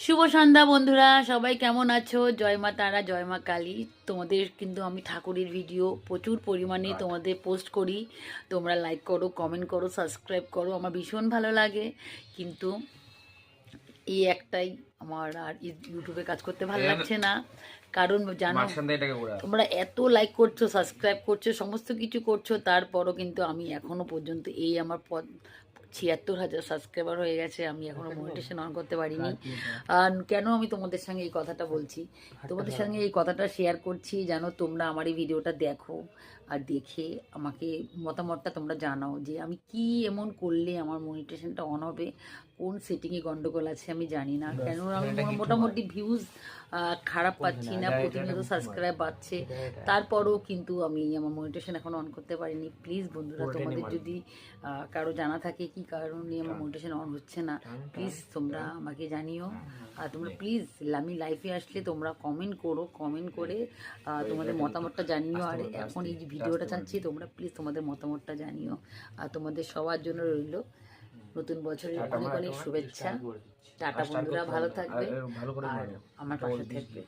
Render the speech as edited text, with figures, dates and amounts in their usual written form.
শুভ সন্ধ্যা বন্ধুরা, সবাই কেমন আছো? জয় মা তারা, জয় মা কালী। তোমাদের কিন্তু আমি ঠাকুরের ভিডিও প্রচুর পরিমাণে তোমাদের পোস্ট করি। তোমরা লাইক করো, কমেন্ট করো, সাবস্ক্রাইব করো, আমার ভীষণ ভালো লাগে। কিন্তু এই একটাই, আমার আর ইউটিউবে কাজ করতে ভালো লাগছে না। কারণ জানো, তোমরা এত লাইক করছো, সাবস্ক্রাইব করছো, সমস্ত কিছু করছো, তারপরও কিন্তু আমি এখনো পর্যন্ত এই আমার 76,000 সাবস্ক্রাইবার হয়ে গেছে, আমি এখনো মনিটেশন অন করতে পারিনি। আর কেন আমি তোমাদের সঙ্গে এই কথাটা বলছি, তোমাদের সঙ্গে এই কথাটা শেয়ার করছি, জানো তোমরা আমার এই ভিডিওটা দেখো আর দেখে আমাকে মতামতটা তোমরা জানাও যে আমি কি এমন করলে আমার মনিটেশনটা অন হবে। কোন সেটিংয়ে গন্ডগোল আছে আমি জানি না, কেন আমি মোটামুটি ভিউজ খারাপ পাচ্ছি না, প্রতিনিয়ত সাবস্ক্রাইব পাচ্ছে, তারপরেও কিন্তু আমি আমার মনিটেশন এখন অন করতে পারিনি। প্লিজ বন্ধুরা, তোমাদের যদি কারো জানা থাকে কি কারণে আমার মনিটেশন অন হচ্ছে না, প্লিজ তোমরা আমাকে জানিও। আর তোমরা প্লিজ আমি লাইফে আসলে তোমরা কমেন্ট করো, কমেন্ট করে তোমাদের মতামতটা জানিও। আর এখন এই যে ভিডিওটা চাচ্ছি, তোমরা প্লিজ তোমাদের মতামতটা জানিও। আর তোমাদের সবার জন্য রইল নতুন বছরের অনেক অনেক শুভেচ্ছা। টাটা বন্ধুরা, ভালো থাকবে আর আমার পাশে থাকবে।